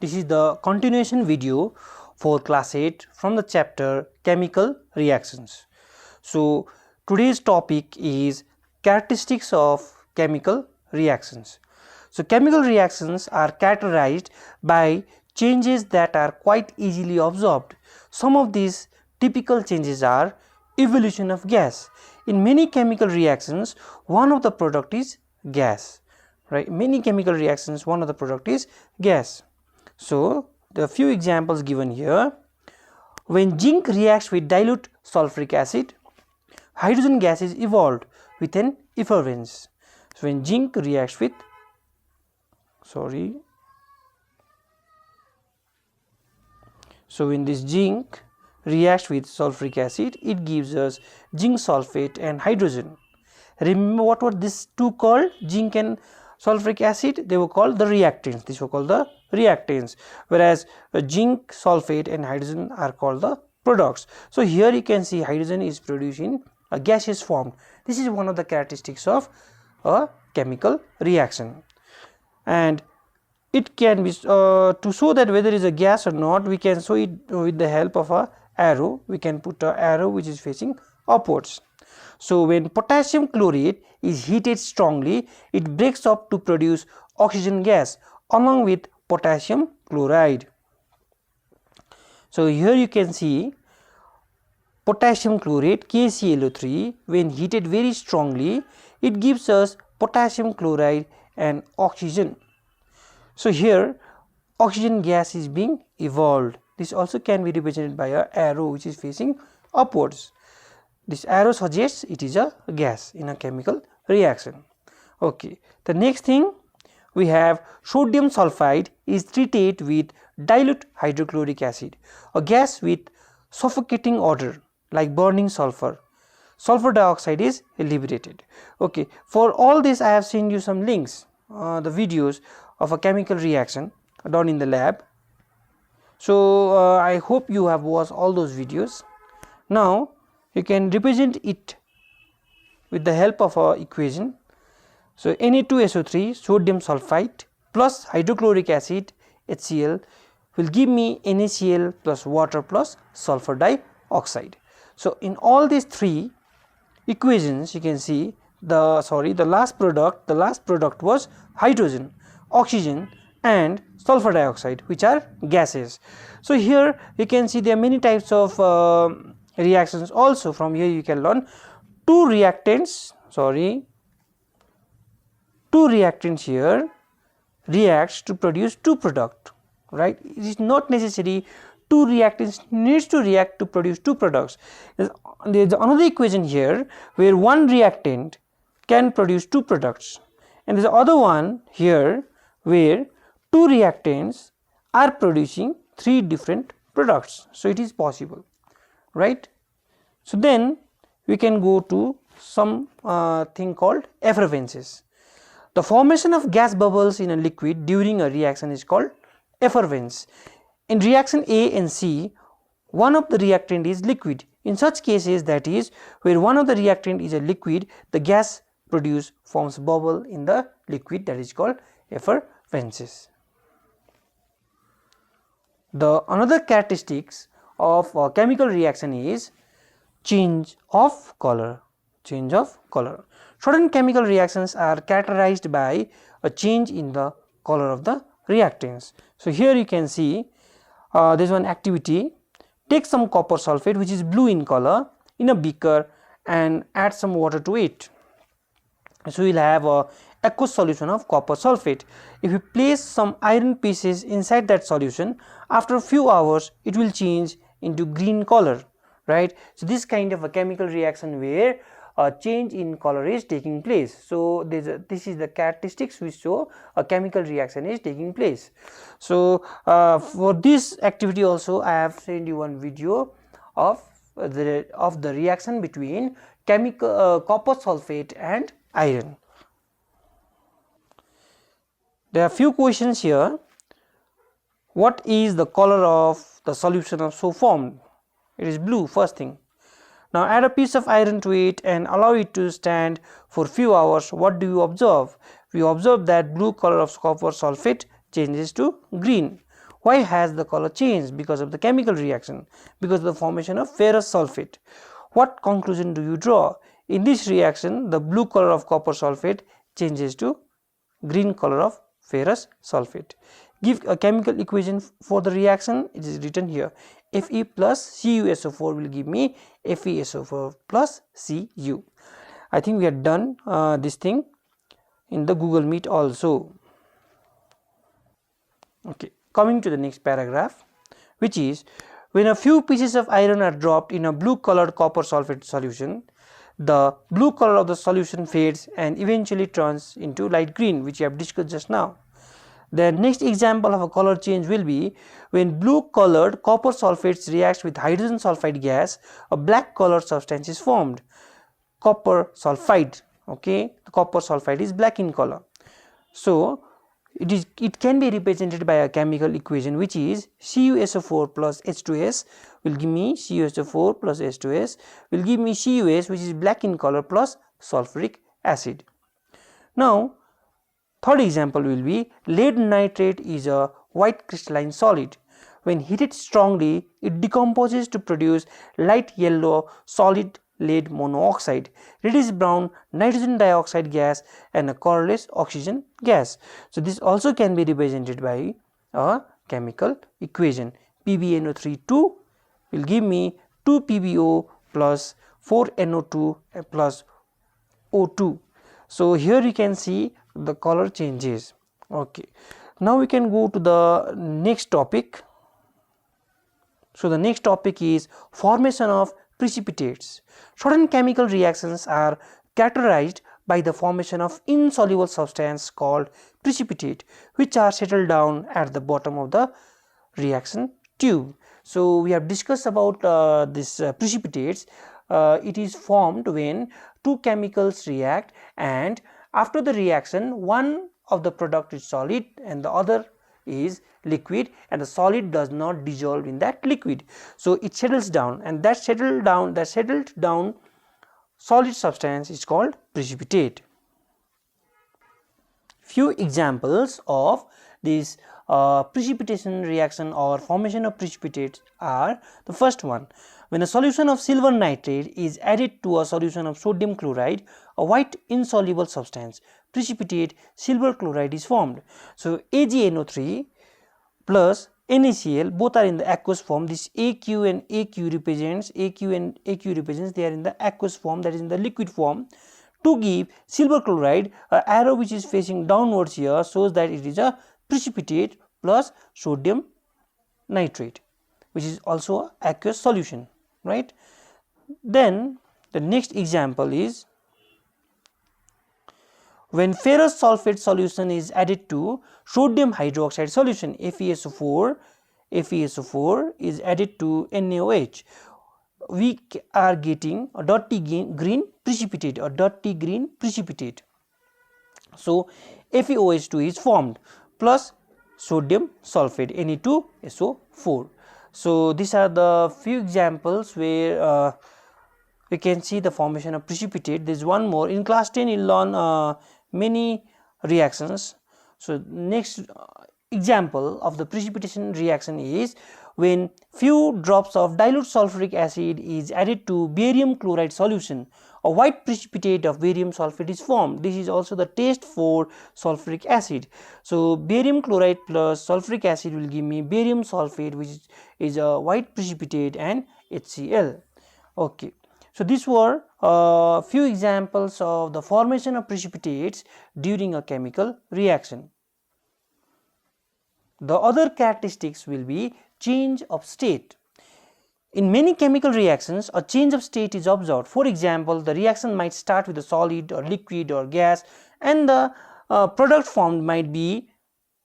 This is the continuation video for class 8 from the chapter chemical reactions. So today's topic is characteristics of chemical reactions. So chemical reactions are characterized by changes that are quite easily observed. Some of these typical changes are evolution of gas. In many chemical reactions, one of the product is gas, right? Many chemical reactions, one of the product is gas. So the few examples given here: when zinc reacts with dilute sulfuric acid, hydrogen gas is evolved with an effervescence. So when zinc reacts with when this zinc reacts with sulfuric acid, it gives us zinc sulfate and hydrogen. Remember what were these two called? Zinc and sulfuric acid, they were called the reactants. These were called the reactants, whereas zinc sulfate and hydrogen are called the products. So here you can see hydrogen is produced in a gaseous form. This is one of the characteristics of a chemical reaction, and it can be to show that whether it is a gas or not, we can show it with the help of a arrow. We can put an arrow which is facing upwards. So when potassium chlorate is heated strongly, it breaks up to produce oxygen gas along with potassium chloride. So here you can see potassium chlorate KClO3, when heated very strongly, it gives us potassium chloride and oxygen. So here oxygen gas is being evolved. This also can be represented by an arrow which is facing upwards. This arrow suggests it is a gas in a chemical reaction. Okay. The next thing we have, sodium sulfide is treated with dilute hydrochloric acid, a gas with suffocating odor like burning sulfur. Sulfur dioxide is liberated. Okay. For all this I have sent you some links, the videos of a chemical reaction done in the lab. So I hope you have watched all those videos. Now you can represent it with the help of a equation. So Na2SO3 sodium sulfite plus hydrochloric acid HCl will give me NaCl plus water plus sulfur dioxide. So in all these three equations you can see the last product was hydrogen, oxygen and sulfur dioxide, which are gases. So here you can see there are many types of reactions. Also from here you can learn two reactants here reacts to produce two products, right? It is not necessary two reactants needs to react to produce two products. There is another equation here where one reactant can produce two products, and there is other one here where two reactants are producing three different products. So it is possible, right? So then we can go to some thing called effervescence. The formation of gas bubbles in a liquid during a reaction is called effervescence. In reaction A and C, one of the reactant is liquid. In such cases, that is where one of the reactant is a liquid, the gas produced forms bubble in the liquid, that is called effervescence. The another characteristics of a chemical reaction is change of color. Certain chemical reactions are characterized by a change in the color of the reactants. So here you can see there is one activity. Take some copper sulfate which is blue in color in a beaker and add some water to it. So we will have a aqueous solution of copper sulfate. If you place some iron pieces inside that solution, after a few hours it will change into green color, right? So this kind of a chemical reaction where a change in color is taking place. So this is the characteristics which show a chemical reaction is taking place. So for this activity also I have sent you one video of the reaction between copper sulfate and iron. There are few questions here. What is the color of the solution of so formed? It is blue, first thing. Now add a piece of iron to it and allow it to stand for few hours. What do you observe? We observe that blue color of copper sulfate changes to green. Why has the color changed? Because of the chemical reaction, because of the formation of ferrous sulfate. What conclusion do you draw? In this reaction, the blue color of copper sulfate changes to green color of ferrous sulfate. Give a chemical equation for the reaction. It is written here. Fe plus CuSO4 will give me FeSO4 plus Cu. I think we are done this thing in the Google Meet also. Okay, coming to the next paragraph, which is when a few pieces of iron are dropped in a blue colored copper sulfate solution, the blue color of the solution fades and eventually turns into light green, which we have discussed just now. The next example of a color change will be when blue colored copper sulfates reacts with hydrogen sulfide gas, a black colored substance is formed, copper sulfide. Okay, the copper sulfide is black in color. So it can be represented by a chemical equation, which is CuSO4 plus H2S will give me CuSO4 plus H2S will give me CuS, which is black in color, plus sulfuric acid. Now third example will be lead nitrate is a white crystalline solid. When heated strongly, it decomposes to produce light yellow solid lead monoxide, reddish brown nitrogen dioxide gas, and a colorless oxygen gas. So this also can be represented by a chemical equation. PbNO3 will give me 2 PbO plus 4 NO2 plus O2. So here you can see the color changes. Okay, now we can go to the next topic. So the next topic is formation of precipitates. Certain chemical reactions are characterized by the formation of insoluble substance called precipitate, which are settled down at the bottom of the reaction tube. So we have discussed about this precipitates. It is formed when two chemicals react, and after the reaction one of the product is solid and the other is liquid, and the solid does not dissolve in that liquid, so it settles down, and that settled down solid substance is called precipitate. Few examples of this precipitation reaction or formation of precipitates are: the first one, when a solution of silver nitrate is added to a solution of sodium chloride, a white insoluble substance, precipitate silver chloride, is formed. So AgNO3 plus NaCl both are in the aqueous form. This AQ and AQ represents they are in the aqueous form, that is in the liquid form. To give silver chloride, an arrow which is facing downwards here shows that it is a precipitate plus sodium nitrate, which is also an aqueous solution, right? Then the next example is when ferrous sulfate solution is added to sodium hydroxide solution, FeSO4 is added to NaOH, we are getting a dirty green precipitate, So FeOH2 is formed plus sodium sulfate, Na2SO4. So these are the few examples where we can see the formation of precipitate. There is one more. In class 10 you will learn many reactions. So next example of the precipitation reaction is when few drops of dilute sulfuric acid is added to barium chloride solution, a white precipitate of barium sulfate is formed. This is also the test for sulfuric acid. So barium chloride plus sulfuric acid will give me barium sulfate, which is a white precipitate, and HCl. Okay, so these were a few examples of the formation of precipitates during a chemical reaction. The other characteristics will be change of state. In many chemical reactions, a change of state is observed. For example, the reaction might start with a solid or liquid or gas, and the product formed might be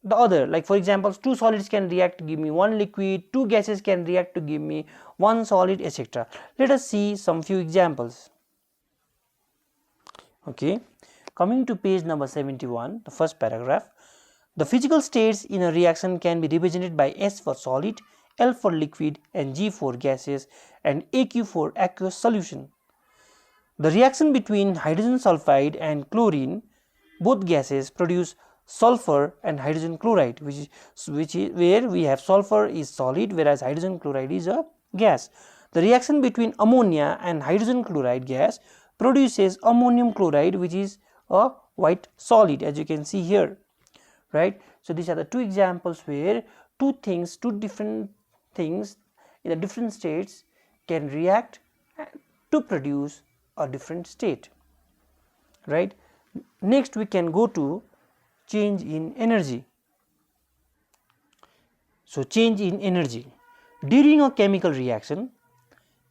the other. Like for example, two solids can react to give me one liquid, two gases can react to give me one solid, etc. Let us see some few examples. Okay, coming to page number 71, the first paragraph. The physical states in a reaction can be represented by S for solid, L for liquid, and G for gases, and AQ for aqueous solution. The reaction between hydrogen sulfide and chlorine, both gases, produce sulfur and hydrogen chloride, which is where we have sulfur is solid whereas hydrogen chloride is a gas. The reaction between ammonia and hydrogen chloride gas produces ammonium chloride, which is a white solid, as you can see here, right. So these are the two examples where two different things in the different states can react to produce a different state, right. Next we can go to change in energy. So change in energy. During a chemical reaction,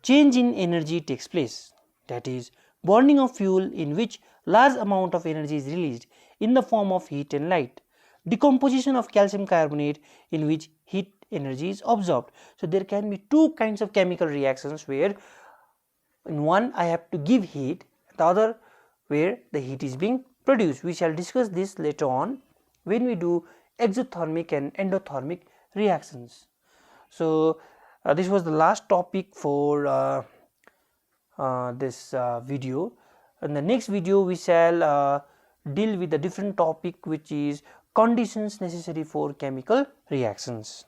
change in energy takes place, that is burning of fuel in which large amount of energy is released in the form of heat and light, decomposition of calcium carbonate in which heat energy is absorbed. So there can be two kinds of chemical reactions where in one I have to give heat, the other where the heat is being produced. We shall discuss this later on when we do exothermic and endothermic reactions. So this was the last topic for this video. In the next video we shall deal with a different topic, which is conditions necessary for chemical reactions.